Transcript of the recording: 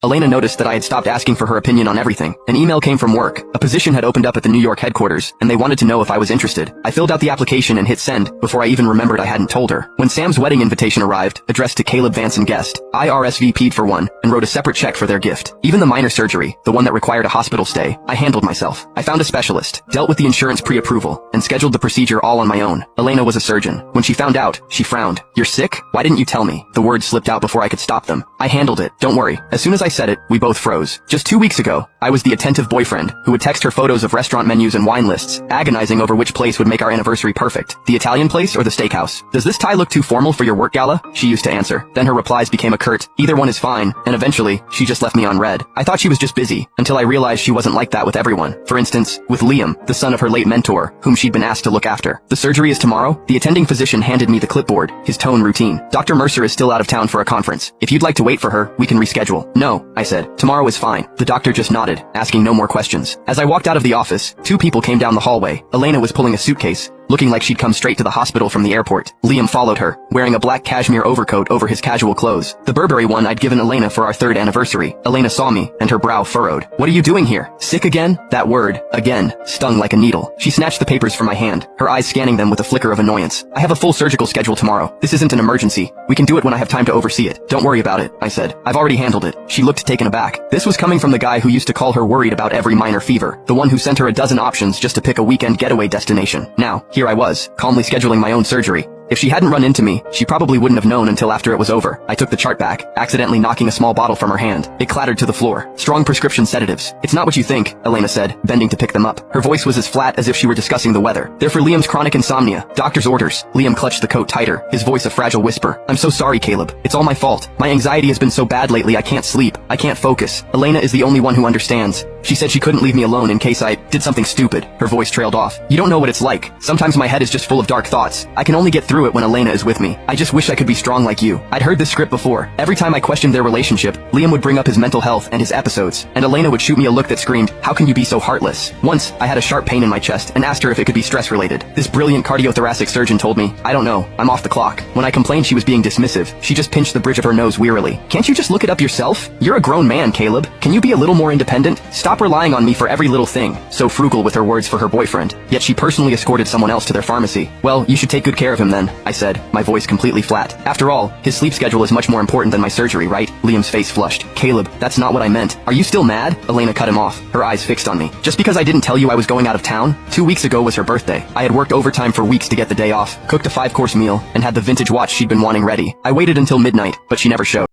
Elena noticed that I had stopped asking for her opinion on everything. An email came from work. A position had opened up at the New York headquarters, and they wanted to know if I was interested. I filled out the application and hit send before I even remembered I hadn't told her. When Sam's wedding invitation arrived, addressed to Caleb Vance and guest, I RSVP'd for one and wrote a separate check for their gift. Even the minor surgery, the one that required a hospital stay, I handled myself. I found a specialist, dealt with the insurance pre-approval, and scheduled the procedure all on my own. Elena was a surgeon. When she found out, she frowned. "You're sick? Why didn't you tell me?" The words slipped out before I could stop them. "I handled it. Don't worry." As soon as I said it, we both froze. Just 2 weeks ago, I was the attentive boyfriend who would text her photos of restaurant menus and wine lists, agonizing over which place would make our anniversary perfect. The Italian place or the steakhouse? "Does this tie look too formal for your work gala?" She used to answer. Then her replies became a curt, "Either one is fine," and eventually, she just left me on red. I thought she was just busy, until I realized she wasn't like that with everyone. For instance, with Liam, the son of her late mentor, whom she'd been asked to look after. "The surgery is tomorrow?" The attending physician handed me the clipboard, his tone routine. "Dr. Mercer is still out of town for a conference. If you'd like to wait for her, we can reschedule." "No," I said. "Tomorrow is fine." The doctor just nodded, asking no more questions. As I walked out of the office, 2 people came down the hallway. Elena was pulling a suitcase, looking like she'd come straight to the hospital from the airport. Liam followed her, wearing a black cashmere overcoat over his casual clothes. The Burberry one I'd given Elena for our 3rd anniversary. Elena saw me, and her brow furrowed. "What are you doing here? Sick again?" That word, again, stung like a needle. She snatched the papers from my hand, her eyes scanning them with a flicker of annoyance. "I have a full surgical schedule tomorrow. This isn't an emergency. We can do it when I have time to oversee it. Don't worry about it," I said. "I've already handled it." She looked taken aback. This was coming from the guy who used to call her worried about every minor fever, the one who sent her a dozen options just to pick a weekend getaway destination. Now, here I was, calmly scheduling my own surgery. If she hadn't run into me, she probably wouldn't have known until after it was over. I took the chart back, accidentally knocking a small bottle from her hand. It clattered to the floor. "Strong prescription sedatives. It's not what you think," Elena said, bending to pick them up. Her voice was as flat as if she were discussing the weather. "They're for Liam's chronic insomnia. Doctor's orders." Liam clutched the coat tighter, his voice a fragile whisper. "I'm so sorry, Caleb. It's all my fault. My anxiety has been so bad lately I can't sleep. I can't focus. Elena is the only one who understands. She said she couldn't leave me alone in case I did something stupid." Her voice trailed off. "You don't know what it's like. Sometimes my head is just full of dark thoughts. I can only get through it when Elena is with me. I just wish I could be strong like you." I'd heard this script before. Every time I questioned their relationship, Liam would bring up his mental health and his episodes, and Elena would shoot me a look that screamed, "How can you be so heartless?" Once, I had a sharp pain in my chest and asked her if it could be stress-related. This brilliant cardiothoracic surgeon told me, "I don't know. I'm off the clock." When I complained she was being dismissive, she just pinched the bridge of her nose wearily. "Can't you just look it up yourself? You're a grown man, Caleb. Can you be a little more independent? Stop relying on me for every little thing." So frugal with her words for her boyfriend, yet she personally escorted someone else to their pharmacy. "Well, you should take good care of him then," I said, my voice completely flat. "After all, his sleep schedule is much more important than my surgery, right?" Liam's face flushed. "Caleb, that's not what I meant. Are you still mad?" Elena cut him off, her eyes fixed on me. "Just because I didn't tell you I was going out of town? 2 weeks ago was her birthday. I had worked overtime for weeks to get the day off, cooked a 5-course meal, and had the vintage watch she'd been wanting ready. I waited until midnight, but she never showed.